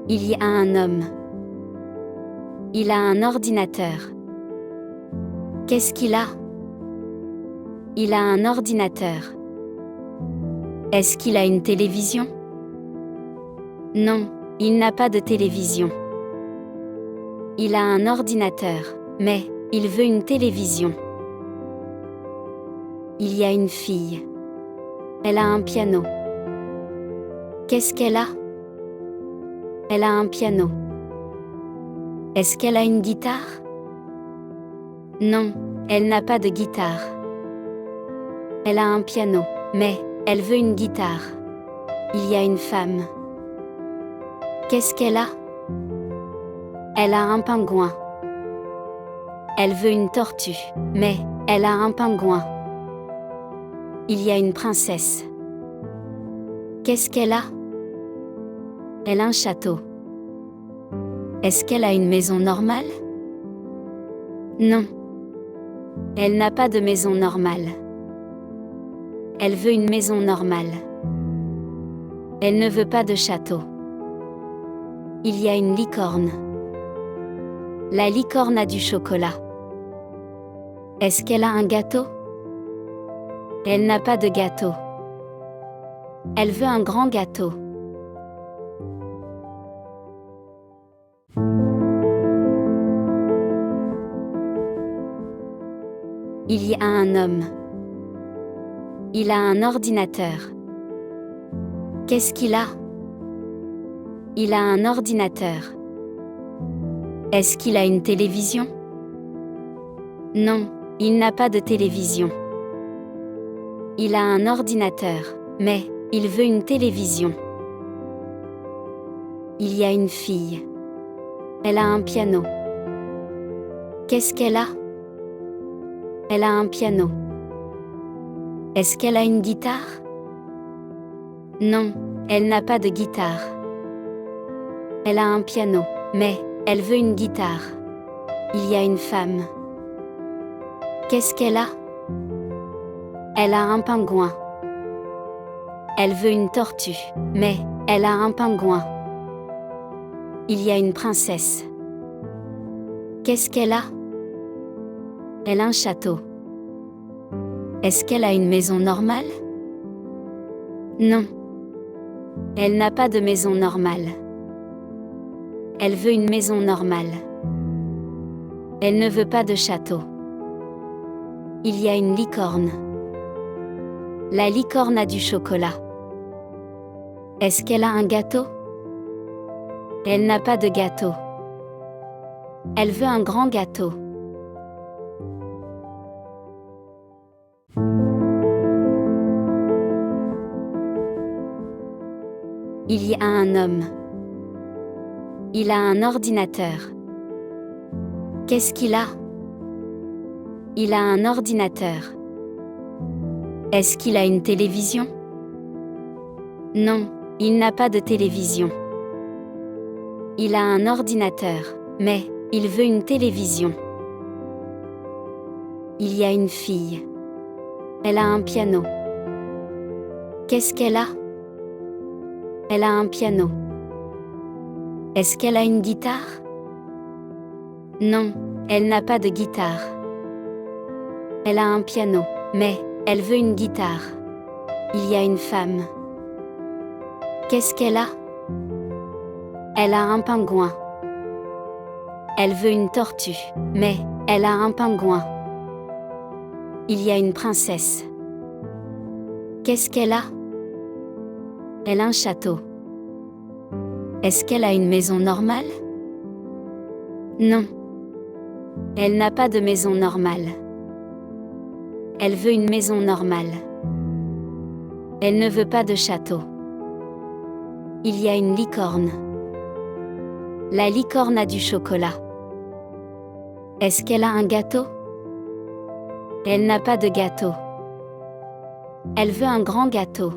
Il y a un homme. Il a un ordinateur. Qu'est-ce qu'il a? Il a un ordinateur. Est-ce qu'il a une télévision? Non, il n'a pas de télévision. Il a un ordinateur, mais il veut une télévision. Il y a une fille. Elle a un piano. Qu'est-ce qu'elle a? Elle a un piano. Est-ce qu'elle a une guitare? Non, elle n'a pas de guitare. Elle a un piano, mais elle veut une guitare. Il y a une femme. Qu'est-ce qu'elle a? Elle a un pingouin. Elle veut une tortue, mais elle a un pingouin. Il y a une princesse. Qu'est-ce qu'elle a? Elle a un château. Est-ce qu'elle a une maison normale? Non. Elle n'a pas de maison normale. Elle veut une maison normale. Elle ne veut pas de château. Il y a une licorne. La licorne a du chocolat. Est-ce qu'elle a un gâteau? Elle n'a pas de gâteau. Elle veut un grand gâteau. Il y a un homme. Il a un ordinateur. Qu'est-ce qu'il a? Il a un ordinateur. Est-ce qu'il a une télévision? Non, il n'a pas de télévision. Il a un ordinateur, mais il veut une télévision. Il y a une fille. Elle a un piano. Qu'est-ce qu'elle a? Elle a un piano. Est-ce qu'elle a une guitare? Non, elle n'a pas de guitare. Elle a un piano, mais elle veut une guitare. Il y a une femme. Qu'est-ce qu'elle a? Elle a un pingouin. Elle veut une tortue, mais elle a un pingouin. Il y a une princesse. Qu'est-ce qu'elle a? Elle a un château. Est-ce qu'elle a une maison normale? Non. Elle n'a pas de maison normale. Elle veut une maison normale. Elle ne veut pas de château. Il y a une licorne. La licorne a du chocolat. Est-ce qu'elle a un gâteau? Elle n'a pas de gâteau. Elle veut un grand gâteau. Il y a un homme. Il a un ordinateur. Qu'est-ce qu'il a? Il a un ordinateur. Est-ce qu'il a une télévision? Non, il n'a pas de télévision. Il a un ordinateur, mais il veut une télévision. Il y a une fille. Elle a un piano. Qu'est-ce qu'elle a? Elle a un piano. Est-ce qu'elle a une guitare? Non, elle n'a pas de guitare. Elle a un piano, mais elle veut une guitare. Il y a une femme. Qu'est-ce qu'elle a? Elle a un pingouin. Elle veut une tortue, mais elle a un pingouin. Il y a une princesse. Qu'est-ce qu'elle a? Elle a un château. Est-ce qu'elle a une maison normale? Non. Elle n'a pas de maison normale. Elle veut une maison normale. Elle ne veut pas de château. Il y a une licorne. La licorne a du chocolat. Est-ce qu'elle a un gâteau? Elle n'a pas de gâteau. Elle veut un grand gâteau.